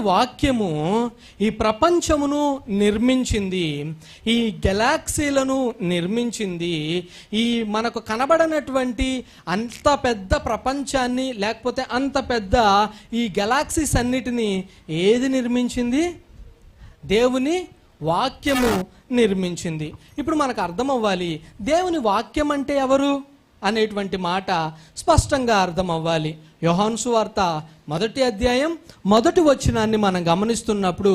వాక్యము ఈ ప్రపంచమును నిర్మించింది, ఈ గెలాక్సీలను నిర్మించింది, ఈ మనకు కనబడనటువంటి అంత పెద్ద ప్రపంచాన్ని లేకపోతే అంత పెద్ద ఈ గెలాక్సీస్ అన్నిటినీ ఏది నిర్మించింది? దేవుని వాక్యము నిర్మించింది. ఇప్పుడు మనకు అర్థం అవ్వాలి, దేవుని వాక్యం అంటే ఎవరు అనేటువంటి మాట స్పష్టంగా అర్థం అవ్వాలి. యోహాను సువార్త 1వ అధ్యాయం 1వ వచనాన్ని మనం గమనిస్తున్నప్పుడు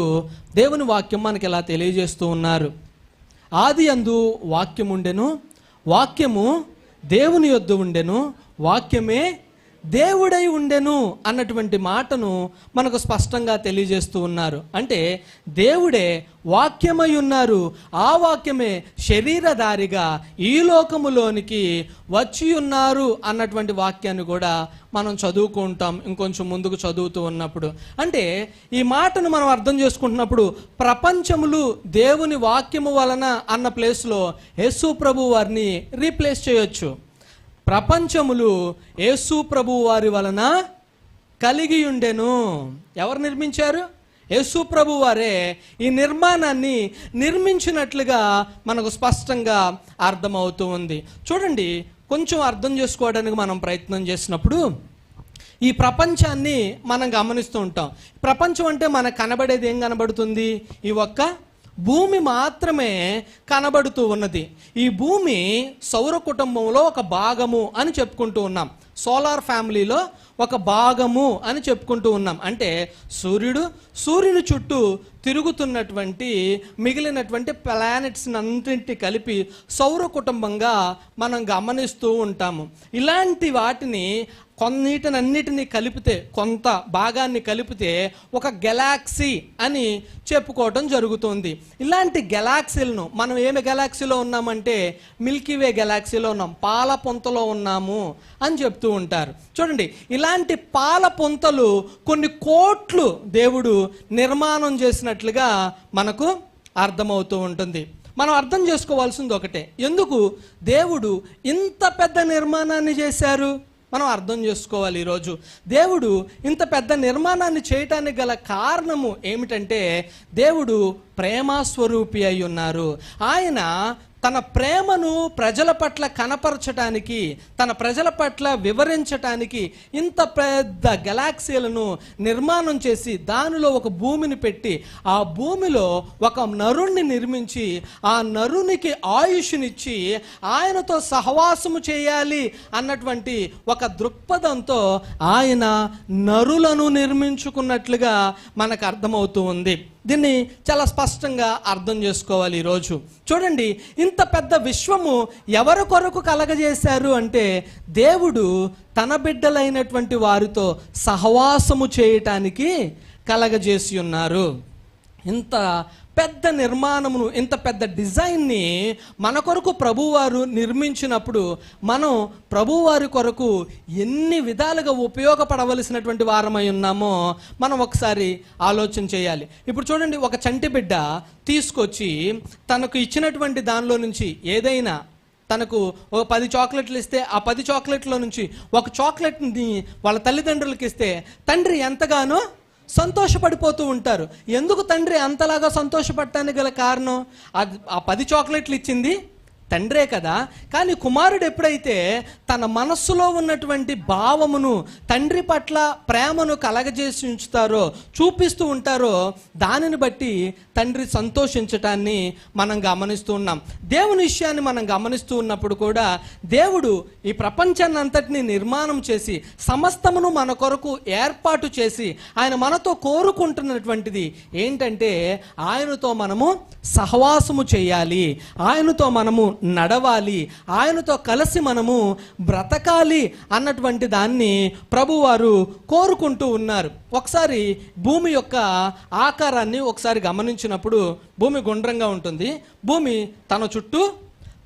దేవుని వాక్యం మనకి ఇలా తెలియజేస్తూ ఉన్నారు. ఆదియందు వాక్యం ఉండెను, వాక్యము దేవుని యొద్ద ఉండెను, వాక్యమే దేవుడై ఉండెను అన్నటువంటి మాటను మనకు స్పష్టంగా తెలియజేస్తూ ఉన్నారు. అంటే దేవుడే వాక్యమై ఉన్నారు, ఆ వాక్యమే శరీరధారిగా ఈ లోకములోనికి వచ్చి ఉన్నారు అన్నటువంటి వాక్యాన్ని కూడా మనం చదువుకుంటాం ఇంకొంచెం ముందుకు చదువుతూ ఉన్నప్పుడు. అంటే ఈ మాటను మనం అర్థం చేసుకుంటున్నప్పుడు ప్రపంచములు దేవుని వాక్యము వలన అన్న ప్లేస్లో యేసు ప్రభు వారిని రీప్లేస్ చేయొచ్చు. ప్రపంచములు యేసు ప్రభు వారి వలన కలిగి ఉండెను. ఎవరు నిర్మించారు? యేసు ప్రభు వారే ఈ నిర్మాణాన్ని నిర్మించినట్లుగా మనకు స్పష్టంగా అర్థమవుతూ ఉంది. చూడండి, కొంచెం అర్థం చేసుకోవడానికి మనం ప్రయత్నం చేసినప్పుడు ఈ ప్రపంచాన్ని మనం గమనిస్తూ ఉంటాం. ప్రపంచం అంటే మనకు కనబడేది ఏం కనబడుతుంది? ఈ ఒక్క భూమి మాత్రమే కనబడుతూ ఉన్నది. ఈ భూమి సౌర కుటుంబంలో ఒక భాగము అని చెప్పుకుంటూ ఉన్నాం, సోలార్ ఫ్యామిలీలో ఒక భాగము అని చెప్పుకుంటూ ఉన్నాం. అంటే సూర్యుని చుట్టూ తిరుగుతున్నటువంటి మిగిలినటువంటి ప్లానెట్స్ అన్నింటినీ కలిపి సౌర కుటుంబంగా మనం గమనిస్తూ ఉంటాము. ఇలాంటి వాటిని కొన్నిటినన్నిటినీ కలిపితే, కొంత భాగాన్ని కలిపితే ఒక గెలాక్సీ అని చెప్పుకోవటం జరుగుతుంది. ఇలాంటి గెలాక్సీలను మనం ఏమి గెలాక్సీలో ఉన్నామంటే మిల్కీవే గెలాక్సీలో ఉన్నాం, పాల పొంతలో ఉన్నాము అని చెప్తూ ఉంటారు. చూడండి, ఇలాంటి పాల పొంతలు కొన్ని కోట్లు దేవుడు నిర్మాణం చేసినట్లుగా మనకు అర్థమవుతూ ఉంటుంది. మనం అర్థం చేసుకోవాల్సింది ఒకటే, ఎందుకు దేవుడు ఇంత పెద్ద నిర్మాణాన్ని చేశారు మనం అర్థం చేసుకోవాలి. ఈరోజు దేవుడు ఇంత పెద్ద నిర్మాణాన్ని చేయటానికి గల కారణము ఏమిటంటే దేవుడు ప్రేమస్వరూపి అయి ఉన్నారు. ఆయన తన ప్రేమను ప్రజల పట్ల కనపరచటానికి, తన ప్రజల పట్ల వివరించటానికి ఇంత పెద్ద గెలాక్సీలను నిర్మాణం చేసి దానిలో ఒక భూమిని పెట్టి ఆ భూమిలో ఒక నరుణ్ణి నిర్మించి ఆ నరునికి ఆయుష్నిచ్చి ఆయనతో సహవాసము చేయాలి అన్నటువంటి ఒక దృక్పథంతో ఆయన నరులను నిర్మించుకున్నట్లుగా మనకు అర్థమవుతూ ఉంది. దీన్ని చాలా స్పష్టంగా అర్థం చేసుకోవాలి ఈరోజు. చూడండి, ఇంత పెద్ద విశ్వము ఎవరి కొరకు కలగజేశారు అంటే దేవుడు తన బిడ్డలైనటువంటి వారితో సహవాసము చేయటానికి కలగజేసి ఉన్నారు. ఇంత పెద్ద నిర్మాణమును, ఇంత పెద్ద డిజైన్ని మన కొరకు ప్రభువారు నిర్మించినప్పుడు మనం ప్రభువారి కొరకు ఎన్ని విధాలుగా ఉపయోగపడవలసినటువంటి వారమై ఉన్నామో మనం ఒకసారి ఆలోచన చేయాలి. ఇప్పుడు చూడండి, ఒక చంటి బిడ్డ తీసుకొచ్చి తనకు ఇచ్చినటువంటి దానిలో నుంచి ఏదైనా, తనకు ఒక 10 చాక్లెట్లు ఇస్తే ఆ 10 చాక్లెట్ల నుంచి ఒక చాక్లెట్ని వాళ్ళ తల్లిదండ్రులకి ఇస్తే తండ్రి ఎంతగానో సంతోషపడిపోతూ ఉంటారు. ఎందుకు తండ్రి అంతలాగా సంతోషపడటానికి గల కారణం, ఆ 10 చాక్లెట్లు ఇచ్చింది తండ్రే కదా. కానీ కుమారుడు ఎప్పుడైతే తన మనస్సులో ఉన్నటువంటి భావమును, తండ్రి పట్ల ప్రేమను కలగజేసి ఉంచుతారో, చూపిస్తూ ఉంటారో, దానిని బట్టి తండ్రి సంతోషించటాన్ని మనం గమనిస్తూ ఉన్నాం. దేవుని విషయాన్ని మనం గమనిస్తూ ఉన్నప్పుడు కూడా దేవుడు ఈ ప్రపంచాన్ని అంతటినీ నిర్మాణం చేసి సమస్తమును మన కొరకు ఏర్పాటు చేసి ఆయన మనతో కోరుకుంటున్నటువంటిది ఏంటంటే ఆయనతో మనము సహవాసము చేయాలి, ఆయనతో మనము నడవాలి, ఆయనతో కలిసి మనము బ్రతకాలి అన్నటువంటి దాన్ని ప్రభువారు కోరుకుంటూ ఉన్నారు. ఒకసారి భూమి యొక్క ఆకారాన్ని ఒకసారి గమనించినప్పుడు భూమి గుండ్రంగా ఉంటుంది, భూమి తన చుట్టూ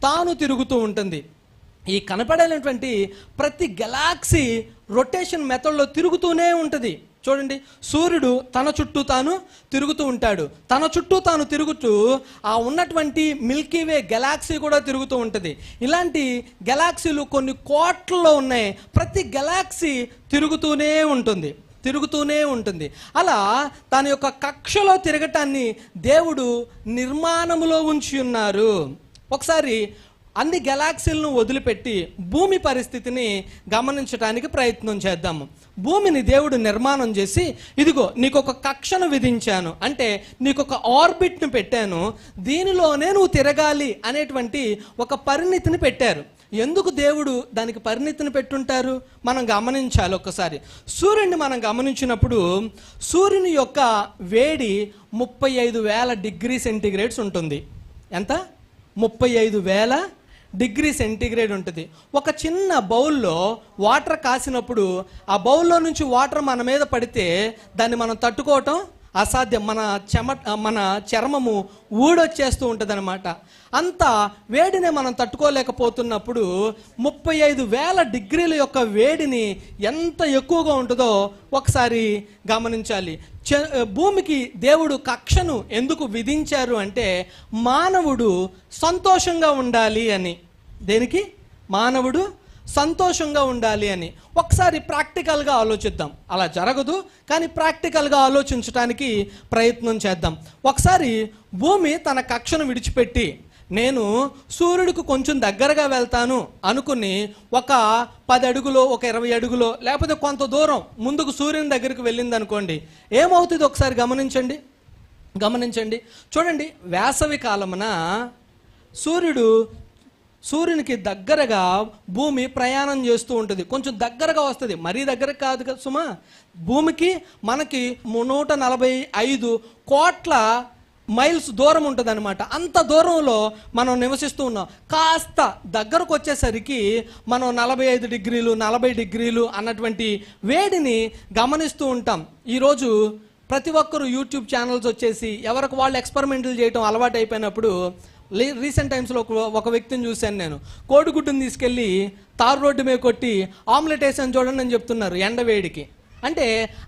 తాను తిరుగుతూ ఉంటుంది. ఈ కనపడేటువంటి ప్రతి గెలాక్సీ రొటేషన్ మెథడ్లో తిరుగుతూనే ఉంటుంది. చూడండి, సూర్యుడు తన చుట్టూ తాను తిరుగుతూ ఉంటాడు, తన చుట్టూ తాను తిరుగుతూ ఆ ఉన్నటువంటి మిల్కీవే గెలాక్సీ కూడా తిరుగుతూ ఉంటుంది. ఇలాంటి గెలాక్సీలు కొన్ని కోట్లలో ఉన్నాయి, ప్రతి గెలాక్సీ తిరుగుతూనే ఉంటుంది. తిరుగుతూనే ఉంటుంది. అలా తన యొక్క కక్షలో తిరగటాన్ని దేవుడు నిర్మాణములో ఉంచి ఉన్నారు. ఒకసారి అన్ని గెలాక్సీలను వదిలిపెట్టి భూమి పరిస్థితిని గమనించడానికి ప్రయత్నం చేద్దాము. భూమిని దేవుడు నిర్మాణం చేసి, ఇదిగో నీకు ఒక కక్షను విధించాను, అంటే నీకు ఒక ఆర్బిట్ను పెట్టాను, దీనిలోనే నువ్వు తిరగాలి అనేటువంటి ఒక పరిణితిని పెట్టారు. ఎందుకు దేవుడు దానికి పరిణితిని పెట్టుంటారు మనం గమనించాలి. ఒక్కసారి సూర్యుడిని మనం గమనించినప్పుడు సూర్యుని యొక్క వేడి 35,000 డిగ్రీ సెంటీగ్రేడ్స్ ఉంటుంది. ఎంత? 35,000 డిగ్రీ సెంటీగ్రేడ్ ఉంటుంది. ఒక చిన్న బౌల్లో వాటర్ కాసినప్పుడు ఆ బౌల్లో నుంచి వాటర్ మన మీద పడితే దాన్ని మనం తట్టుకోవటం అసాధ్యం. మన చర్మము ఊడొచ్చేస్తూ ఉంటుంది అనమాట. అంత వేడిని మనం తట్టుకోలేకపోతున్నప్పుడు 35,000 డిగ్రీల యొక్క వేడిని ఎంత ఎక్కువగా ఉంటుందో ఒకసారి గమనించాలి. భూమికి దేవుడు కక్షను ఎందుకు విధించారు అంటే మానవుడు సంతోషంగా ఉండాలి అని. దేనికి? మానవుడు సంతోషంగా ఉండాలి అని. ఒకసారి ప్రాక్టికల్గా ఆలోచిద్దాం. అలా జరగదు, కానీ ప్రాక్టికల్గా ఆలోచించడానికి ప్రయత్నం చేద్దాం. ఒకసారి భూమి తన కక్షను విడిచిపెట్టి నేను సూర్యుడికి కొంచెం దగ్గరగా వెళ్తాను అనుకుని ఒక 10 అడుగులో, ఒక 20 అడుగులో, లేకపోతే కొంత దూరం ముందుకు సూర్యుని దగ్గరికి వెళ్ళింది అనుకోండి, ఏమవుతుంది ఒకసారి గమనించండి. చూడండి, వేసవి కాలమున సూర్యునికి దగ్గరగా భూమి ప్రయాణం చేస్తూ ఉంటుంది. కొంచెం దగ్గరగా వస్తుంది, మరీ దగ్గర కాదు కదా సుమా. భూమికి మనకి 145 కోట్ల మైల్స్ దూరం ఉంటుంది అనమాట. అంత దూరంలో మనం నివసిస్తూ ఉన్నాం. కాస్త దగ్గరకు వచ్చేసరికి మనం 45 డిగ్రీలు 40 డిగ్రీలు అన్నటువంటి వేడిని గమనిస్తూ ఉంటాం. ఈరోజు ప్రతి ఒక్కరు యూట్యూబ్ ఛానల్స్ వచ్చేసి ఎవరికి వాళ్ళు ఎక్స్పెరిమెంట్లు చేయటం అలవాటు అయిపోయినప్పుడు, రీసెంట్ టైమ్స్లో ఒక వ్యక్తిని చూశాను నేను. కోడిగుడ్డుని తీసుకెళ్ళి తారు రోడ్డు మీద కొట్టి ఆమ్లెట్ వేసాను చూడండి అని చెప్తున్నారు ఎండవేడికి. అంటే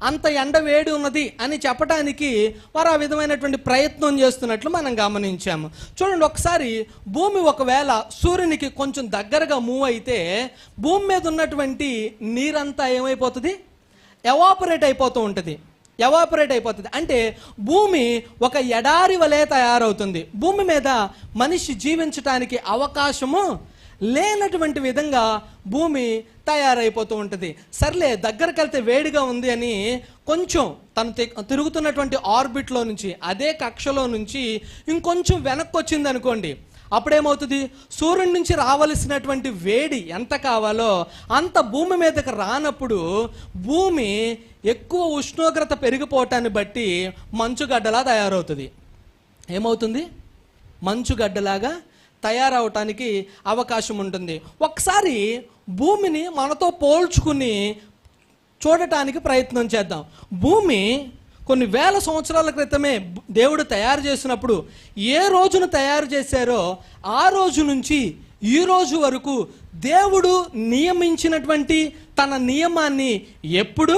అంత ఎండ వేడి ఉన్నది అని చెప్పడానికి వారు ఆ విధమైనటువంటి ప్రయత్నం చేస్తున్నట్లు మనం గమనించాము. చూడండి, ఒకసారి భూమి ఒకవేళ సూర్యునికి కొంచెం దగ్గరగా మూవ్ అయితే భూమి మీద ఉన్నటువంటి నీరంతా ఏమైపోతుంది? ఎవాపరేట్ అయిపోతూ ఉంటుంది. అంటే భూమి ఒక ఎడారి వలె తయారవుతుంది. భూమి మీద మనిషి జీవించడానికి అవకాశము లేనటువంటి విధంగా భూమి తయారైపోతూ ఉంటుంది. సర్లే, దగ్గరికి వెళ్తే వేడిగా ఉంది అని కొంచెం తను తిరుగుతున్నటువంటి ఆర్బిట్లో నుంచి, అదే కక్షలో నుంచి ఇంకొంచెం వెనక్కి వచ్చింది అనుకోండి, అప్పుడేమవుతుంది? సూర్యుడి నుంచి రావలసినటువంటి వేడి ఎంత కావాలో అంత భూమి మీదకి రానప్పుడు భూమి ఎక్కువ ఉష్ణోగ్రత పెరిగిపోవటాన్ని బట్టి మంచుగడ్డలా తయారవుతుంది. ఏమవుతుంది? మంచుగడ్డలాగా తయారవటానికి అవకాశం ఉంటుంది. ఒకసారి భూమిని మనతో పోల్చుకుని చూడటానికి ప్రయత్నం చేద్దాం. భూమి కొన్ని వేల సంవత్సరాల క్రితమే దేవుడు తయారు చేసినప్పుడు ఏ రోజును తయారు చేశారో ఆ రోజు నుంచి ఈ రోజు వరకు దేవుడు నియమించినటువంటి తన నియమాన్ని ఎప్పుడు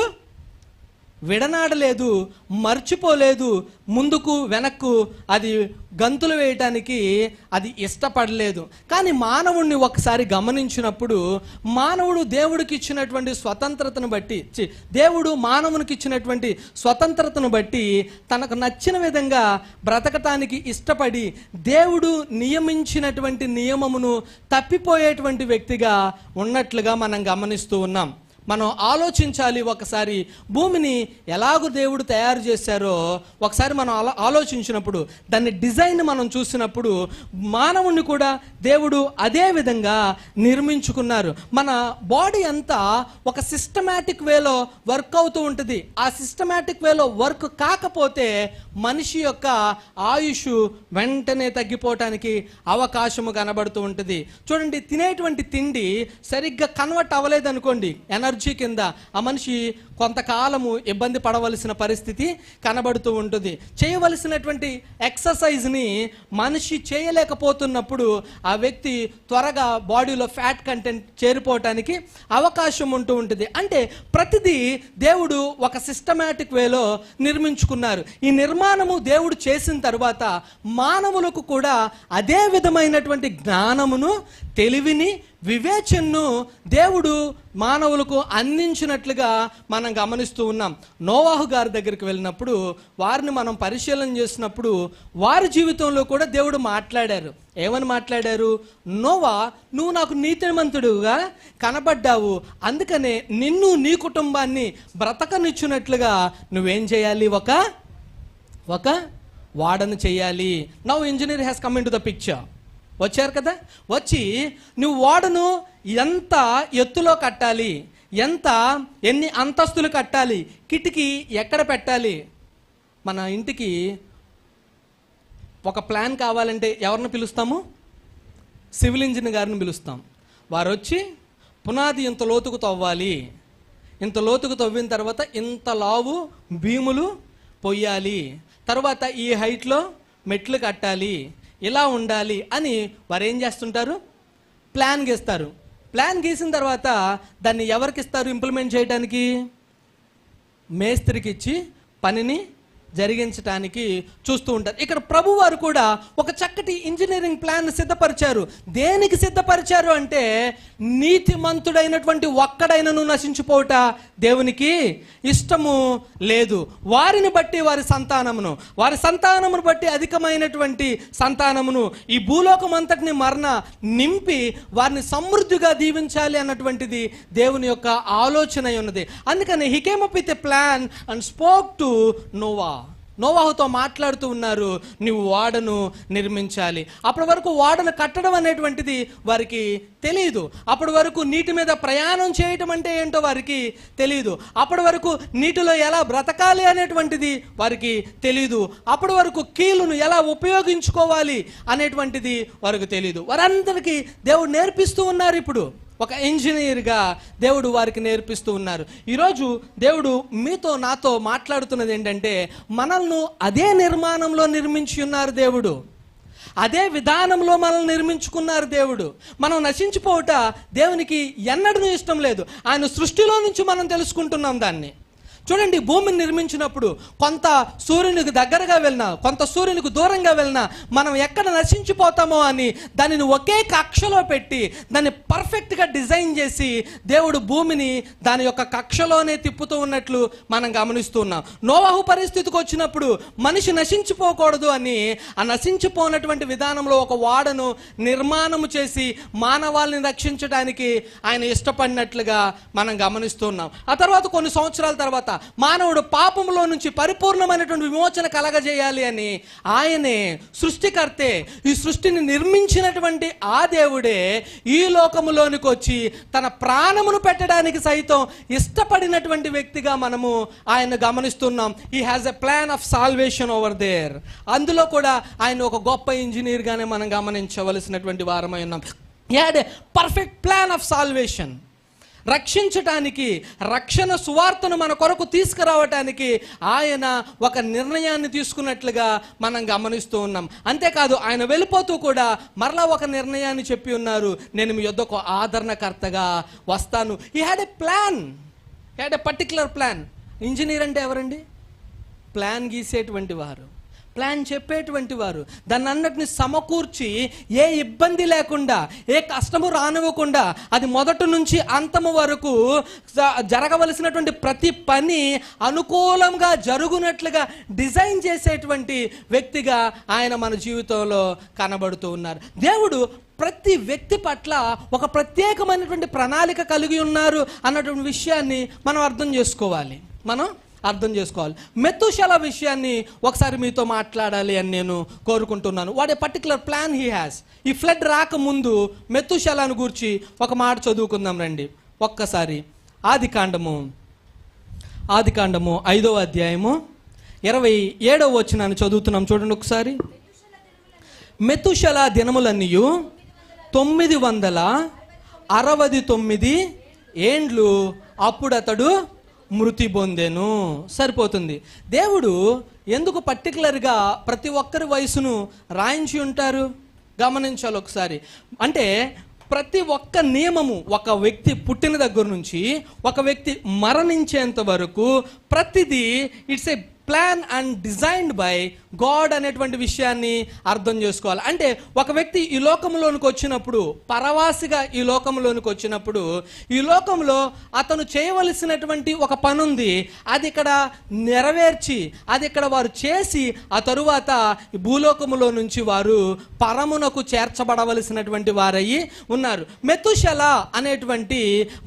విడనాడలేదు, మర్చిపోలేదు. ముందుకు వెనక్కు అది గంతులు వేయటానికి అది ఇష్టపడలేదు. కానీ మానవుడిని ఒకసారి గమనించినప్పుడు మానవుడు దేవుడికి ఇచ్చినటువంటి స్వతంత్రతను బట్టి, దేవుడు మానవునికి ఇచ్చినటువంటి స్వతంత్రతను బట్టి తనకు నచ్చిన విధంగా బ్రతకటానికి ఇష్టపడి దేవుడు నియమించినటువంటి నియమమును తప్పిపోయేటువంటి వ్యక్తిగా ఉన్నట్లుగా మనం గమనిస్తూ ఉన్నాం. మనం ఆలోచించాలి. ఒకసారి భూమిని ఎలాగో దేవుడు తయారు చేశారో ఒకసారి మనం ఆలోచించినప్పుడు, దాన్ని డిజైన్ మనం చూసినప్పుడు మానవుని కూడా దేవుడు అదే విధంగా నిర్మించుకున్నారు. మన బాడీ అంతా ఒక సిస్టమాటిక్ వేలో వర్క్ అవుతూ ఉంటుంది. ఆ సిస్టమాటిక్ వేలో వర్క్ కాకపోతే మనిషి యొక్క ఆయుష్ వెంటనే తగ్గిపోవటానికి అవకాశము కనబడుతూ ఉంటుంది. చూడండి, తినేటువంటి తిండి సరిగ్గా కన్వర్ట్ అవ్వలేదు అనుకోండి, ఎనర్జీ కింద ఆ మనిషి కొంతకాలము ఇబ్బంది పడవలసిన పరిస్థితి కనబడుతూ ఉంటుంది. చేయవలసినటువంటి ఎక్సర్సైజ్ని మనిషి చేయలేకపోతున్నప్పుడు ఆ వ్యక్తి త్వరగా బాడీలో ఫ్యాట్ కంటెంట్ చేరిపోవటానికి అవకాశం ఉంటూ ఉంటుంది. అంటే ప్రతిదీ దేవుడు ఒక సిస్టమాటిక్ వేలో నిర్మించుకున్నారు. ఈ నిర్మాణము దేవుడు చేసిన తర్వాత మానవులకు కూడా అదే విధమైనటువంటి జ్ఞానమును, తెలివిని, వివేచనను దేవుడు మానవులకు అందించినట్లుగా మనం గమనిస్తూ ఉన్నాం. నోవాహు గారి దగ్గరికి వెళ్ళినప్పుడు, వారిని మనం పరిశీలన చేసినప్పుడు, వారి జీవితంలో కూడా దేవుడు మాట్లాడారు. ఏమని మాట్లాడారు? నోవా, నువ్వు నాకు నీతిమంతుడుగా కనబడ్డావు, అందుకనే నిన్ను నీ కుటుంబాన్ని బ్రతకనిచ్చినట్లుగా నువ్వేం చేయాలి? ఒక వాడను చేయాలి. Now engineer has come in to the picture. వచ్చారు కదా, వచ్చి నువ్వు ఓడను ఎంత ఎత్తులో కట్టాలి, ఎన్ని అంతస్తులు కట్టాలి, కిటికీ ఎక్కడ పెట్టాలి. మన ఇంటికి ఒక ప్లాన్ కావాలంటే ఎవరిని పిలుస్తాము? సివిల్ ఇంజనీర్ గారిని పిలుస్తాం. వారు వచ్చి పునాది ఇంత లోతుకు తవ్వాలి, ఇంత లోతుకు తవ్విన తర్వాత ఇంత లావు భీములు పొయ్యాలి, తర్వాత ఈ హైట్లో మెట్లు కట్టాలి, ఇలా ఉండాలి అని వారు ఏం చేస్తుంటారు? ప్లాన్ గీస్తారు. ప్లాన్ గీసిన తర్వాత దాన్ని ఎవరికి ఇస్తారు ఇంప్లిమెంట్ చేయడానికి? మేస్త్రికి ఇచ్చి పనిని జరిగించడానికి చూస్తూ ఉంటారు. ఇక్కడ ప్రభువారు కూడా ఒక చక్కటి ఇంజనీరింగ్ ప్లాన్ సిద్ధపరిచారు. దేనికి సిద్ధపరిచారు అంటే, నీతిమంతుడైనటువంటి ఒక్కడైనను నశించిపోవుట దేవునికి ఇష్టము లేదు. వారిని బట్టి వారి సంతానమును బట్టి అధికమైనటువంటి సంతానమును ఈ భూలోకం అంతటిని నింపి వారిని సమృద్ధిగా దీవించాలి అన్నటువంటిది దేవుని యొక్క ఆలోచన ఉన్నది. అందుకని he came up with a plan and spoke to నోవాహుతో మాట్లాడుతూ ఉన్నారు, నువ్వు ఓడను నిర్మించాలి. అప్పటి వరకు ఓడను కట్టడం అనేటువంటిది వారికి తెలియదు. అప్పటి వరకు నీటి మీద ప్రయాణం చేయటం అంటే ఏంటో వారికి తెలియదు. అప్పటి వరకు నీటిలో ఎలా బ్రతకాలి అనేటువంటిది వారికి తెలియదు. అప్పటి వరకు కీలును ఎలా ఉపయోగించుకోవాలి అనేటువంటిది వారికి తెలియదు. వారందరికీ దేవుడు నేర్పిస్తూ ఉన్నారు. ఇప్పుడు ఒక ఇంజనీర్గా దేవుడు వారికి నేర్పిస్తూ ఉన్నారు. ఈరోజు దేవుడు మీతో నాతో మాట్లాడుతున్నది ఏంటంటే, మనల్ని అదే నిర్మాణంలో నిర్మించి ఉన్నారు దేవుడు, అదే విధానంలో మనల్ని నిర్మించుకున్నారు దేవుడు. మనం నశించిపోవట దేవునికి ఎన్నడూ ఇష్టం లేదు. ఆయన సృష్టిలో నుంచి మనం తెలుసుకుంటున్నాం దాన్ని. చూడండి, భూమిని నిర్మించినప్పుడు కొంత సూర్యునికి దగ్గరగా వెళ్ళినా, కొంత సూర్యునికి దూరంగా వెళ్ళినా మనం ఎక్కడ నశించిపోతామో అని దానిని ఒకే కక్షలో పెట్టి దాన్ని పర్ఫెక్ట్గా డిజైన్ చేసి దేవుడు భూమిని దాని యొక్క కక్షలోనే తిప్పుతూ ఉన్నట్లు మనం గమనిస్తూ ఉన్నాం. నోవాహు పరిస్థితికి వచ్చినప్పుడు మనిషి నశించిపోకూడదు అని ఆ నశించిపోయినటువంటి విధానంలో ఒక ఓడను నిర్మాణము చేసి మానవాళిని రక్షించడానికి ఆయన ఇష్టపడినట్లుగా మనం గమనిస్తున్నాం. ఆ తర్వాత కొన్ని సంవత్సరాల తర్వాత మానవుడు పాపంలో నుంచి పరిపూర్ణమైనటువంటి విమోచన కలగజేయాలి అని ఆయనే సృష్టికర్తే, ఈ సృష్టిని నిర్మించినటువంటి ఆ దేవుడే ఈ లోకములోనికి వచ్చి తన ప్రాణమును పెట్టడానికి సైతం ఇష్టపడినటువంటి వ్యక్తిగా మనము ఆయన గమనిస్తున్నాం. He has a plan of salvation over there. అందులో కూడా ఆయన ఒక గొప్ప ఇంజనీర్ గానే మనం గమనించవలసినటువంటి వారమై ఉన్నాం. He had a perfect plan of salvation. రక్షించటానికి, రక్షణ సువార్తను మన కొరకు తీసుకురావటానికి ఆయన ఒక నిర్ణయాన్ని తీసుకున్నట్లుగా మనం గమనిస్తూ ఉన్నాం. అంతేకాదు, ఆయన వెళ్ళిపోతూ కూడా మరలా ఒక నిర్ణయాన్ని చెప్పి ఉన్నారు, నేను మీ యొద్దకు ఆదరణకర్తగా వస్తాను. He had a plan, he had a particular plan. Engineer అంటే ఎవరండి? ప్లాన్ గీసేటువంటి వారు, ప్లాన్ చెప్పేటువంటి వారు, దాన్ని అన్నిటిని సమకూర్చి ఏ ఇబ్బంది లేకుండా, ఏ కష్టము రానివ్వకుండా, అది మొదటి నుంచి అంతము వరకు జరగవలసినటువంటి ప్రతి పని అనుకూలంగా జరుగునట్లుగా డిజైన్ చేసేటువంటి వ్యక్తిగా ఆయన మన జీవితంలో కనబడుతూ ఉన్నారు. దేవుడు ప్రతి వ్యక్తి పట్ల ఒక ప్రత్యేకమైనటువంటి ప్రణాళిక కలిగి ఉన్నారు అన్నటువంటి విషయాన్ని మనం అర్థం చేసుకోవాలి. మెతుషల విషయాన్ని ఒకసారి మీతో మాట్లాడాలి అని నేను కోరుకుంటున్నాను. What a particular plan he has. ఈ ఫ్లడ్ రాకముందు మెతుషలను గురించి ఒక మాట చదువుకుందాం రండి ఒక్కసారి. ఆదికాండము 5వ అధ్యాయము 27వ వచనాన్ని చదువుతున్నాం. చూడండి ఒకసారి. మెతుషల దినములన్నీయు 969 ఏండ్లు, అప్పుడు అతడు మృతి పొందెను. సరిపోతుంది. దేవుడు ఎందుకు పర్టికులర్గా ప్రతి ఒక్కరి వయసును రాయించి ఉంటారు గమనించాలి ఒకసారి. అంటే ప్రతి ఒక్క నియమము, ఒక వ్యక్తి పుట్టిన దగ్గర నుంచి ఒక వ్యక్తి మరణించేంత వరకు ప్రతిదీ it's a plan and designed by God అనేటువంటి విషయాన్ని అర్థం చేసుకోవాలి. అంటే ఒక వ్యక్తి ఈ లోకంలోనికి వచ్చినప్పుడు, పరవాసిగా ఈ లోకంలోనికి వచ్చినప్పుడు, ఈ లోకంలో అతను చేయవలసినటువంటి ఒక పని ఉంది. అది ఇక్కడ నెరవేర్చి, అది ఇక్కడ వారు చేసి, ఆ తరువాత భూలోకములో నుంచి వారు పరమునకు చేర్చబడవలసినటువంటి వారయ్యి ఉన్నారు. మెతుషెల అనేటువంటి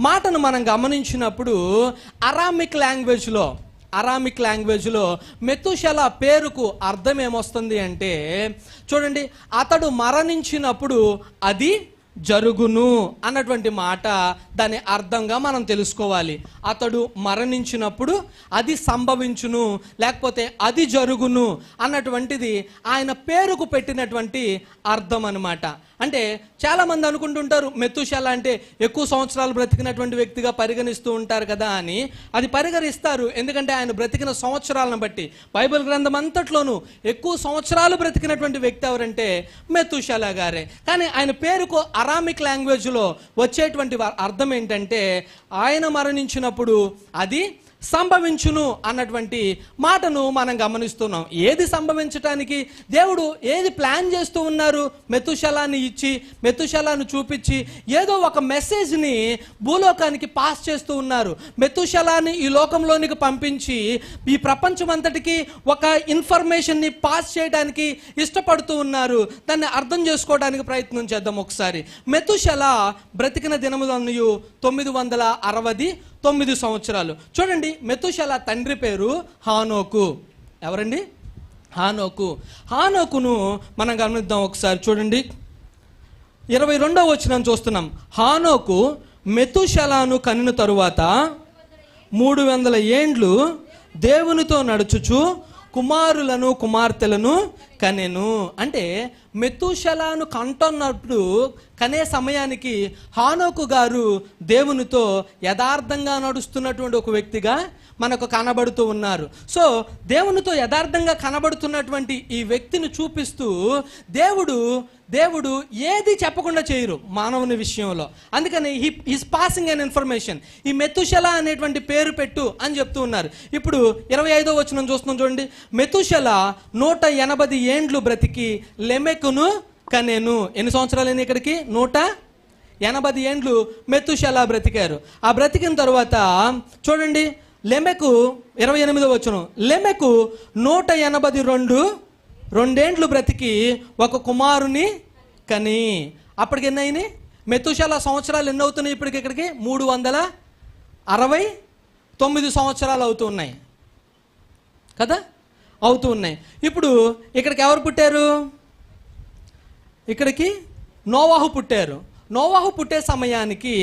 మాటను మనం గమనించినప్పుడు అరామిక్ లాంగ్వేజ్లో మెతుషెల పేరుకు అర్థం ఏమొస్తుంది అంటే, చూడండి, అతడు మరణించినప్పుడు అది జరుగును అన్నటువంటి మాట దాని అర్థంగా మనం తెలుసుకోవాలి. అతడు మరణించినప్పుడు అది సంభవించును, లేకపోతే అది జరుగును అన్నటువంటిది ఆయన పేరుకు పెట్టినటువంటి అర్థం అన్నమాట. అంటే చాలామంది అనుకుంటుంటారు మెతుషెల అంటే ఎక్కువ సంవత్సరాలు బ్రతికినటువంటి వ్యక్తిగా పరిగణిస్తూ ఉంటారు కదా అని. అది పరిగణిస్తారు, ఎందుకంటే ఆయన బ్రతికిన సంవత్సరాలను బట్టి. బైబిల్ గ్రంథం అంతట్లోనూ ఎక్కువ సంవత్సరాలు బ్రతికినటువంటి వ్యక్తి ఎవరంటే మెతుషెల గారే. కానీ ఆయన పేరుకు అరామిక్ లాంగ్వేజ్లో వచ్చేటువంటి అర్థం ఏంటంటే, ఆయన మరణించినప్పుడు అది సంభవించును అన్నటువంటి మాటను మనం గమనిస్తున్నాం. ఏది సంభవించటానికి దేవుడు ఏది ప్లాన్ చేస్తూ ఉన్నారు? మెతుషెలాని ఇచ్చి, మెతుషెలాను చూపించి ఏదో ఒక మెసేజ్ని భూలోకానికి పాస్ చేస్తూ ఉన్నారు. మెతుషెలాని ఈ లోకంలోనికి పంపించి ఈ ప్రపంచం అంతటికి ఒక ఇన్ఫర్మేషన్ని పాస్ చేయడానికి ఇష్టపడుతూ ఉన్నారు. దాన్ని అర్థం చేసుకోవడానికి ప్రయత్నం చేద్దాం ఒకసారి. మెతుషెల బ్రతికిన దినములన్నయు 969 సంవత్సరాలు. చూడండి, మెతుషెల తండ్రి పేరు హానోకు. ఎవరండి? హానోకును మనం గమనిద్దాం ఒకసారి. చూడండి, 22వ వచనం చూస్తున్నాం. హానోకు మెతుషెలను కనిన తరువాత 300 ఏండ్లు దేవునితో నడుచుచు కుమారులను కుమార్తెలను కనెను. అంటే మెతుషెలను కంటున్నప్పుడు కనే సమయానికి హానోకు గారు దేవునితో యథార్థంగా నడుస్తున్నటువంటి ఒక వ్యక్తిగా మనకు కనబడుతూ ఉన్నారు. సో దేవునితో యథార్థంగా కనబడుతున్నటువంటి ఈ వ్యక్తిని చూపిస్తూ దేవుడు ఏది చెప్పకుండా చేయరు మానవుని విషయంలో. అందుకని ఈస్ పాసింగ్ అన్ ఇన్ఫర్మేషన్. ఈ మెతుషెల అనేటువంటి పేరు పెట్టు అని చెప్తూ ఉన్నారు. ఇప్పుడు 25వ వచనం చూస్తున్నాం చూడండి. మెతుషెల 180 ఏండ్లు బ్రతికి లెమెకును కనెను. ఎన్ని సంవత్సరాలు ఇక్కడికి? 180 ఏండ్లు మెతుషెల బ్రతికారు. ఆ బ్రతికిన తర్వాత చూడండి, లెమెకు 28వ వచనం. లెమెకు 182 ఏండ్లు బ్రతికి ఒక కుమారుని కని. అప్పటికి ఎన్ని అయినాయి? మెతుషెల సంవత్సరాలు ఎన్ని అవుతున్నాయి ఇప్పటికి? ఇక్కడికి 369 సంవత్సరాలు అవుతున్నాయి కదా, అవుతూ ఉన్నాయి. ఇప్పుడు ఇక్కడికి ఎవరు పుట్టారు? ఇక్కడికి నోవాహు పుట్టారు. నోవాహు పుట్టే సమయానికి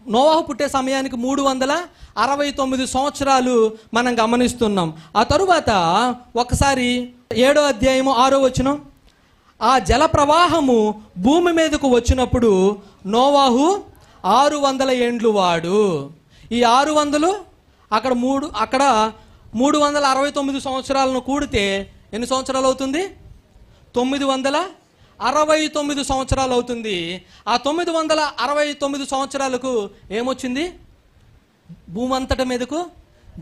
369 సంవత్సరాలు మనం గమనిస్తున్నాం. ఆ తరువాత ఒకసారి 7వ అధ్యాయము 6వ వచనం. ఆ జల ప్రవాహము భూమి మీదకు వచ్చినప్పుడు నోవాహు 600 ఏండ్లు వాడు. ఈ 600 అక్కడ 369 సంవత్సరాలను కూడితే ఎన్ని సంవత్సరాలు అవుతుంది? 969 సంవత్సరాలు అవుతుంది. ఆ 969 సంవత్సరాలకు ఏమొచ్చింది? భూమంతట మీదకు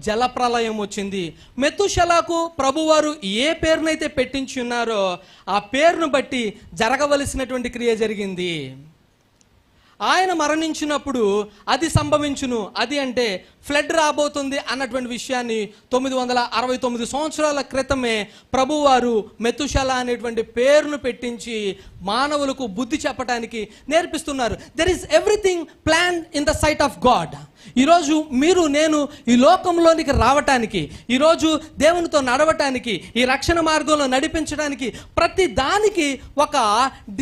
జలప్రలయం వచ్చింది. మెతుషెలకు ప్రభువారు ఏ పేరునైతే పెట్టించి ఉన్నారో ఆ పేరును బట్టి జరగవలసినటువంటి క్రియ జరిగింది. ఆయన మరణించినప్పుడు అది సంభవించును. అది అంటే ఫ్లడ్ రాబోతుంది అన్నటువంటి విషయాన్ని 969 సంవత్సరాల క్రితమే ప్రభువారు మెతుషెల అనేటువంటి పేరును పెట్టించి మానవులకు బుద్ధి చెప్పడానికి నేర్పిస్తున్నారు. There is everything plan in the sight of God. ఈరోజు మీరు నేను ఈ లోకంలోనికి రావటానికి, ఈరోజు దేవునితో నడవటానికి, ఈ రక్షణ మార్గంలో నడిపించడానికి ప్రతి దానికి ఒక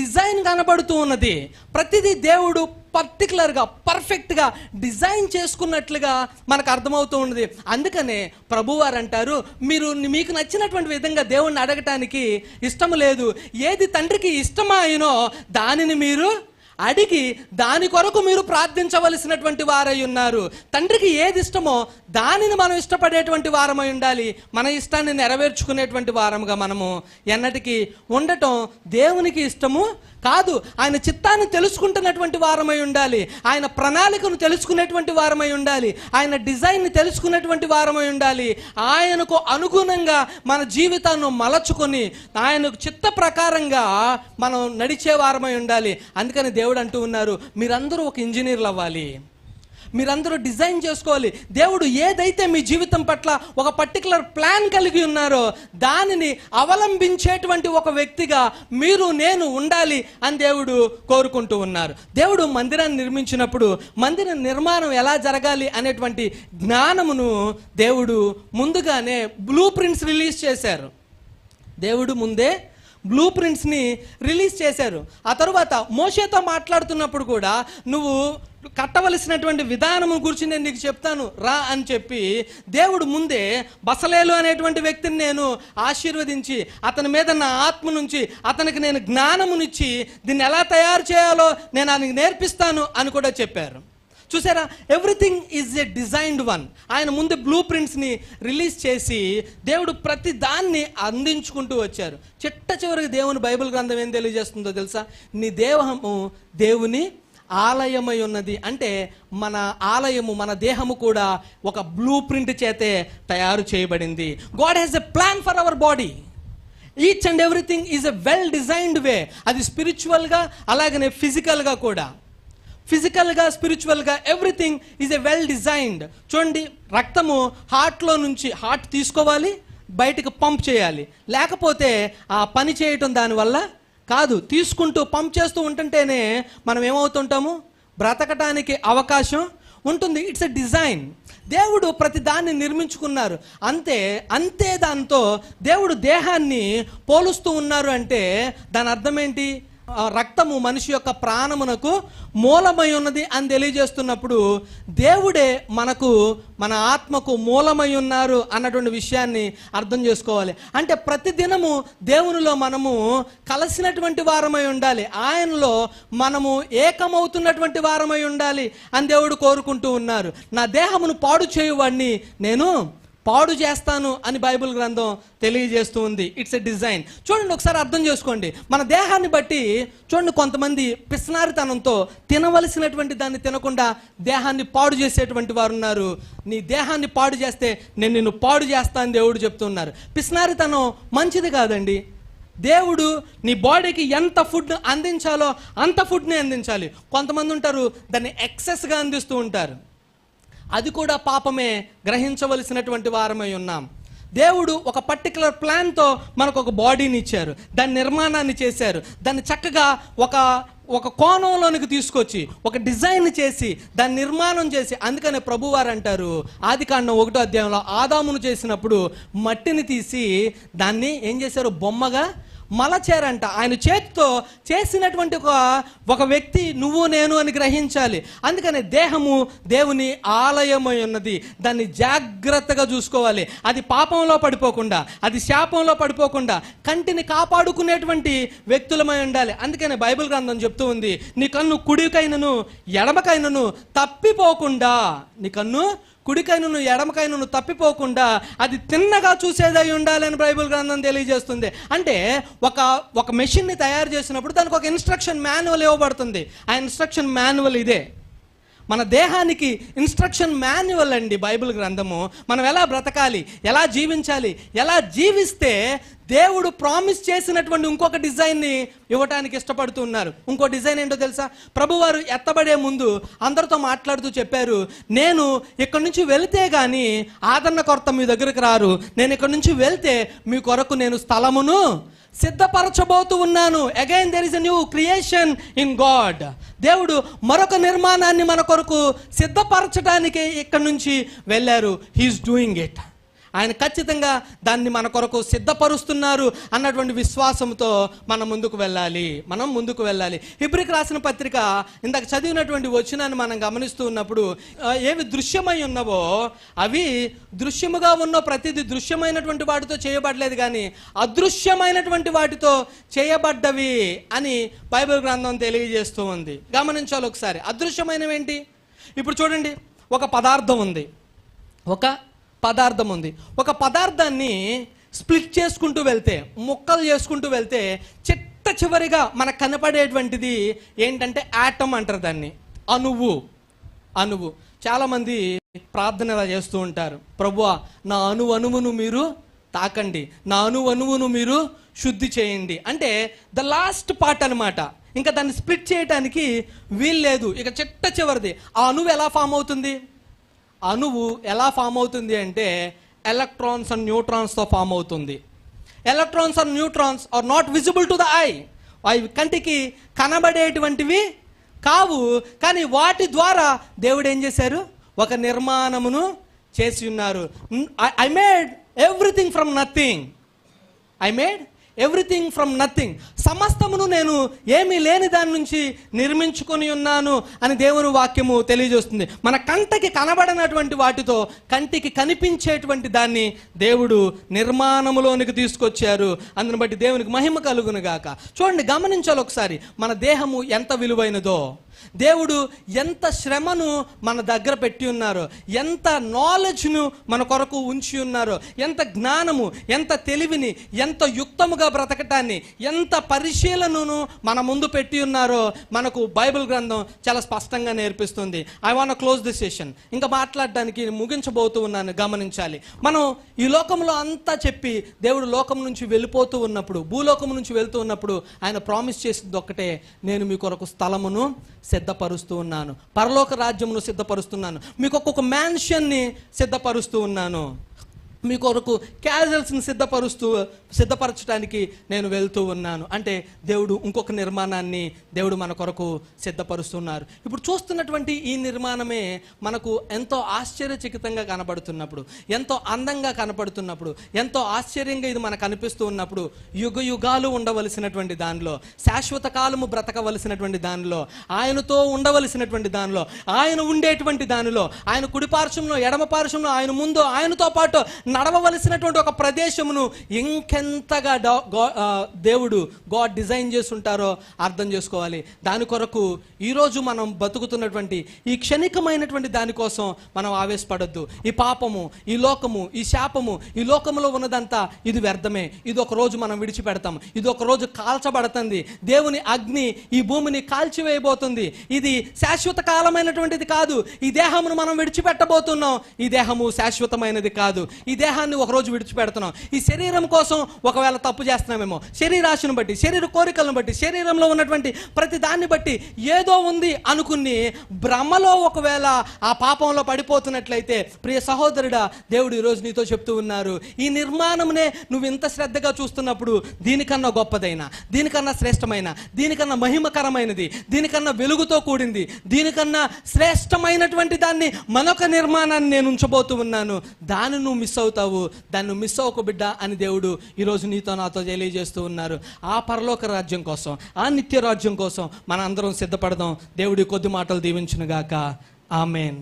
డిజైన్ కనబడుతూ ఉన్నది. ప్రతిదీ దేవుడు పర్టికులర్గా పర్ఫెక్ట్గా డిజైన్ చేసుకున్నట్లుగా మనకు అర్థమవుతూ ఉన్నది. అందుకనే ప్రభువారు అంటారు, మీకు నచ్చినటువంటి విధంగా దేవుణ్ణి అడగటానికి ఇష్టం లేదు. ఏది తండ్రికి ఇష్టమైనో దానిని మీరు అడిగి దాని కొరకు మీరు ప్రార్థించవలసినటువంటి వారై ఉన్నారు. తండ్రికి ఏది ఇష్టమో దానిని మనం ఇష్టపడేటువంటి వారమై ఉండాలి. మన ఇష్టాన్ని నెరవేర్చుకునేటువంటి వారముగా మనము ఎన్నటికీ ఉండటం దేవునికి ఇష్టము కాదు. ఆయన చిత్తాన్ని తెలుసుకుంటున్నటువంటి వారమై ఉండాలి. ఆయన ప్రణాళికను తెలుసుకునేటువంటి వారమై ఉండాలి. ఆయన డిజైన్ని తెలుసుకునేటువంటి వారమై ఉండాలి. ఆయనకు అనుగుణంగా మన జీవితాన్ని మలచుకొని ఆయనకు చిత్త ప్రకారంగా మనం నడిచే వారమై ఉండాలి. అందుకని దేవుడు అంటూ ఉన్నారు, మీరందరూ ఒక ఇంజనీర్లు అవ్వాలి, మీరందరూ డిజైన్ చేసుకోవాలి. దేవుడు ఏదైతే మీ జీవితం పట్ల ఒక పర్టికులర్ ప్లాన్ కలిగి ఉన్నారో దానిని అవలంబించేటువంటి ఒక వ్యక్తిగా మీరు నేను ఉండాలి అని దేవుడు కోరుకుంటూ ఉన్నారు. దేవుడు మందిరాన్ని నిర్మించినప్పుడు మందిర నిర్మాణం ఎలా జరగాలి అనేటువంటి జ్ఞానమును దేవుడు ముందుగానే బ్లూ ప్రింట్స్ రిలీజ్ చేశారు. దేవుడు ముందే బ్లూ ప్రింట్స్ని రిలీజ్ చేశారు. ఆ తరువాత మోషేతో మాట్లాడుతున్నప్పుడు కూడా నువ్వు కట్టవలసినటువంటి విధానము గురించి నేను నీకు చెప్తాను రా అని చెప్పి దేవుడు ముందే బసలేలు అనేటువంటి వ్యక్తిని నేను ఆశీర్వదించి అతని మీద నా ఆత్మ నుంచి అతనికి నేను జ్ఞానమునిచ్చి దీన్ని ఎలా తయారు చేయాలో నేను ఆయనకి నేర్పిస్తాను అని కూడా చెప్పారు. చూసారా, everything is a designed one. ఆయన ముందు బ్లూ ప్రింట్స్ని రిలీజ్ చేసి దేవుడు ప్రతి దాన్ని అందించుకుంటూ వచ్చారు. చిట్ట చివరికి దేవుని బైబిల్ గ్రంథం ఏం తెలియజేస్తుందో తెలుసా? నీ దేహము దేవుని ఆలయమై ఉన్నది. అంటే మన ఆలయము, మన దేహము కూడా ఒక బ్లూ ప్రింట్ చేతే తయారు చేయబడింది. God has a plan for our body. Each and everything is a well designed way. అది స్పిరిచువల్గా అలాగనే ఫిజికల్గా కూడా. ఫిజికల్గా స్పిరిచువల్గా everything is a well designed. చూడండి, రక్తము హార్ట్లో నుంచి హార్ట్ తీసుకోవాలి, బయటకు పంప్ చేయాలి. లేకపోతే ఆ పని చేయటం దానివల్ల కాదు. తీసుకుంటూ పంప్ చేస్తూ ఉంటుంటేనే మనం ఏమవుతుంటాము, బ్రతకటానికి అవకాశం ఉంటుంది. It's a design. దేవుడు ప్రతి దాన్ని నిర్మించుకున్నారు. అంతే దాంతో దేవుడు దేహాన్ని పోలుస్తూ ఉన్నారు అంటే దాని అర్థం ఏంటి? రక్తము మనిషి యొక్క ప్రాణమునకు మూలమై ఉన్నది అని తెలియజేస్తున్నప్పుడు దేవుడే మనకు, మన ఆత్మకు మూలమై ఉన్నారు అన్నటువంటి విషయాన్ని అర్థం చేసుకోవాలి. అంటే ప్రతిదినము దేవునిలో మనము కలిసినటువంటి వారమై ఉండాలి, ఆయనలో మనము ఏకమవుతున్నటువంటి వారమై ఉండాలి అని దేవుడు కోరుకుంటూ ఉన్నారు. నా దేహమును పాడు చేయువాడిని నేను పాడు చేస్తాను అని బైబిల్ గ్రంథం తెలియజేస్తూ ఉంది. It's a design. చూడండి, ఒకసారి అర్థం చేసుకోండి. మన దేహాన్ని బట్టి చూడండి, కొంతమంది పిస్నారితనంతో తినవలసినటువంటి దాన్ని తినకుండా దేహాన్ని పాడు చేసేటువంటి వారు ఉన్నారు. నీ దేహాన్ని పాడు చేస్తే నేను నిన్ను పాడు చేస్తాను దేవుడు చెప్తున్నారు. పిస్నారితనం మంచిది కాదండి. దేవుడు నీ బాడీకి ఎంత ఫుడ్ అందించాలో అంత ఫుడ్ని అందించాలి. కొంతమంది ఉంటారు దాన్ని ఎక్సెస్గా అందిస్తూ ఉంటారు. అది కూడా పాపమే. గ్రహించవలసినటువంటి వారమై ఉన్నాం. దేవుడు ఒక పర్టికులర్ ప్లాన్తో మనకు ఒక బాడీని ఇచ్చారు, దాని నిర్మాణాన్ని చేశారు, దాన్ని చక్కగా ఒక కోణంలోనికి తీసుకొచ్చి ఒక డిజైన్ చేసి దాన్ని నిర్మాణం చేసి. అందుకనే ప్రభువారు అంటారు, ఆదికాండం 1వ అధ్యాయంలో ఆదామును చేసినప్పుడు మట్టిని తీసి దాన్ని ఏం చేశారు, బొమ్మగా మలచారంట. ఆయన చేతితో చేసినటువంటి ఒక వ్యక్తి నువ్వు నేను అని గ్రహించాలి. అందుకని దేహము దేవుని ఆలయమై ఉన్నది. దాన్ని జాగ్రత్తగా చూసుకోవాలి. అది పాపంలో పడిపోకుండా, అది శాపంలో పడిపోకుండా కంటిని కాపాడుకునేటువంటి వ్యక్తులమై ఉండాలి. అందుకని బైబిల్ గ్రంథం చెప్తూ ఉంది, నీ కన్ను కుడికైనను ఎడమకైనను తప్పిపోకుండా, నీ కన్ను కుడికైనను ఎడమకైనను తప్పిపోకుండా అది తిన్నగా చూసేదై ఉండాలని బైబిల్ గ్రంథం తెలియజేస్తుంది. అంటే ఒక మెషిన్ని తయారు చేసినప్పుడు దానికి ఒక ఇన్స్ట్రక్షన్ మాన్యువల్ ఇవ్వబడుతుంది. ఆ ఇన్స్ట్రక్షన్ మాన్యువల్ ఇదే. మన దేహానికి ఇన్స్ట్రక్షన్ మాన్యువల్ అండి బైబిల్ గ్రంథము. మనం ఎలా బ్రతకాలి, ఎలా జీవించాలి, ఎలా జీవిస్తే దేవుడు ప్రామిస్ చేసినటువంటి ఇంకొక డిజైన్ని ఇవ్వటానికి ఇష్టపడుతున్నారు. ఇంకో డిజైన్ ఏంటో తెలుసా? ప్రభువారు ఎత్తబడే ముందు అందరితో మాట్లాడుతూ చెప్పారు, నేను ఇక్కడి నుంచి వెళితే కానీ ఆదరణకర్త మీ దగ్గరికి రారు. నేను ఇక్కడి నుంచి వెళ్తే మీ కొరకు నేను స్థలమును సిద్ధపరచబోతూ ఉన్నాను. Again there is a new creation in God. దేవుడు మరొక నిర్మాణాన్ని మన కొరకు సిద్ధపరచడానికి ఇక్కడి నుంచి వెళ్ళారు. He is doing it. ఆయన ఖచ్చితంగా దాన్ని మన కొరకు సిద్ధపరుస్తున్నారు అన్నటువంటి విశ్వాసంతో మనం ముందుకు వెళ్ళాలి. హెబ్రీయులకు రాసిన పత్రిక ఇందాక చదివినటువంటి వచనాన్ని మనం గమనిస్తూ ఉన్నప్పుడు ఏవి దృశ్యమై ఉన్నవో అవి దృశ్యముగా ఉన్న ప్రతిదీ దృశ్యమైనటువంటి వాటితో చేయబడలేదు, కానీ అదృశ్యమైనటువంటి వాటితో చేయబడ్డవి అని బైబిల్ గ్రంథం తెలియజేస్తూ ఉంది. గమనించాలి ఒకసారి. అదృశ్యమైనవి ఏంటి? ఇప్పుడు చూడండి, ఒక పదార్థం ఉంది. ఒక పదార్థాన్ని స్ప్లిట్ చేసుకుంటూ వెళ్తే, ముక్కలు చేసుకుంటూ వెళ్తే చిట్ట చివరిగా మనకు కనపడేటువంటిది ఏంటంటే ఆటం అంటారు దాన్ని, అణువు. చాలామంది ప్రార్థన ఇలా చేస్తూ ఉంటారు, ప్రభువా నా అణువును మీరు తాకండి, నా అణువును మీరు శుద్ధి చేయండి. అంటే ద లాస్ట్ పార్ట్ అనమాట. ఇంకా దాన్ని స్ప్లిట్ చేయడానికి వీల్లేదు. ఇక చిట్ట చివరిది. ఆ అణువు ఎలా ఫామ్ అవుతుంది అంటే ఎలక్ట్రాన్స్ అండ్ న్యూట్రాన్స్తో ఫామ్ అవుతుంది. Electrons and neutrons are not visible to the eye. అవి కంటికి కనబడేటువంటివి కావు, కానీ వాటి ద్వారా దేవుడు ఏం చేశారు? ఒక నిర్మాణమును చేసి ఉన్నారు. I made everything from nothing. సమస్తమును నేను ఏమీ లేని దాని నుంచి నిర్మించుకొని ఉన్నాను అని దేవుని వాక్యము తెలియజేస్తుంది. మన కంటికి కనబడనటువంటి వాటితో కంటికి కనిపించేటువంటి దాన్ని దేవుడు నిర్మాణములోనికి తీసుకొచ్చారు. అందుని బట్టి దేవునికి మహిమ కలుగును గాక. చూడండి, గమనించాలి ఒకసారి. మన దేహము ఎంత విలువైనదో, దేవుడు ఎంత శ్రమను మన దగ్గర పెట్టి ఉన్నారో, ఎంత నాలెడ్జ్ను మన కొరకు ఉంచి ఉన్నారో, ఎంత జ్ఞానము, ఎంత తెలివిని, ఎంత యుక్తముగా బ్రతకటాన్ని, ఎంత పరిశీలనను మన ముందు పెట్టి ఉన్నారో మనకు బైబిల్ గ్రంథం చాలా స్పష్టంగా నేర్పిస్తుంది. I want close this session. ఇంకా మాట్లాడడానికి ముగించబోతూ ఉన్నాను. గమనించాలి, మనం ఈ లోకంలో అంతా చెప్పి దేవుడు లోకం నుంచి వెళ్ళిపోతూ ఉన్నప్పుడు, భూలోకం నుంచి వెళ్తూ ఉన్నప్పుడు ఆయన ప్రామిస్ చేసింది ఒక్కటే, నేను మీ కొరకు స్థలమును సిద్ధపరుస్తూ ఉన్నాను, పరలోక రాజ్యమును సిద్ధపరుస్తున్నాను, మీకు ఒక్కొక్క మ్యాన్షన్ని సిద్ధపరుస్తూ ఉన్నాను, మీ కొరకు క్యాజువల్స్ని సిద్ధపరచడానికి నేను వెళ్తూ ఉన్నాను. అంటే దేవుడు ఇంకొక నిర్మాణాన్ని దేవుడు మన కొరకు సిద్ధపరుస్తున్నారు. ఇప్పుడు చూస్తున్నటువంటి ఈ నిర్మాణమే మనకు ఎంతో ఆశ్చర్యచకితంగా కనబడుతున్నప్పుడు, ఎంతో అందంగా కనపడుతున్నప్పుడు, ఎంతో ఆశ్చర్యంగా ఇది మనకు అనిపిస్తూ ఉన్నప్పుడు, యుగాలు ఉండవలసినటువంటి దానిలో, శాశ్వత కాలము బ్రతకవలసినటువంటి దానిలో, ఆయనతో ఉండవలసినటువంటి దానిలో, ఆయన ఉండేటువంటి దానిలో, ఆయన కుడిపార్శ్వంలో ఎడమపార్శ్వంలో, ఆయన ముందు ఆయనతో పాటు నడవవలసినటువంటి ఒక ప్రదేశమును ఇంకెంతగా గాడ్ డిజైన్ చేస్తుంటారో అర్థం చేసుకోవాలి. దాని కొరకు ఈరోజు మనం బతుకుతున్నటువంటి ఈ క్షణికమైనటువంటి దానికోసం మనం ఆవేశపడొద్దు. ఈ పాపము, ఈ లోకము, ఈ శాపము, ఈ లోకములో ఉన్నదంతా ఇది వ్యర్థమే. ఇది ఒక రోజు మనం విడిచిపెడతాం. ఇది ఒక రోజు కాల్చబడుతుంది. దేవుని అగ్ని ఈ భూమిని కాల్చివేయబోతుంది. ఇది శాశ్వత కాలమైనటువంటిది కాదు. ఈ దేహమును మనం విడిచిపెట్టబోతున్నాం. ఈ దేహము శాశ్వతమైనది కాదు. ఈ దేహాన్ని ఒకరోజు విడిచిపెడుతున్నాం. ఈ శరీరం కోసం ఒకవేళ తప్పు చేస్తున్నామేమో, శరీరాశను బట్టి, శరీర కోరికలను బట్టి, శరీరంలో ఉన్నటువంటి ప్రతి దాన్ని బట్టి ఏదో ఉంది అనుకుని భ్రమలో ఒకవేళ ఆ పాపంలో పడిపోతున్నట్లయితే, ప్రియ సహోదరుడా, దేవుడు ఈరోజు నీతో చెప్తూ ఉన్నారు, ఈ నిర్మాణమునే నువ్వు ఇంత శ్రద్ధగా చూస్తున్నప్పుడు దీనికన్నా గొప్పదైన, దీనికన్నా శ్రేష్టమైన, దీనికన్నా మహిమకరమైనది, దీనికన్నా వెలుగుతో కూడింది, దీనికన్నా శ్రేష్టమైనటువంటి దాన్ని మరొక నిర్మాణాన్ని నేను ఉంచబోతూ ఉన్నాను. దాన్ని నువ్వు మిస్ అవుతావు. దాన్ని మిస్ అవ్వకు బిడ్డ అని దేవుడు ఈరోజు నీతో నాతో తెలియజేస్తూ ఉన్నారు. ఆ పరలోక రాజ్యం కోసం, ఆ నిత్య రాజ్యం కోసం మన అందరం సిద్ధపడదాం. దేవుడి కొద్ది మాటలు దీవించునుగాక. ఆమేన్.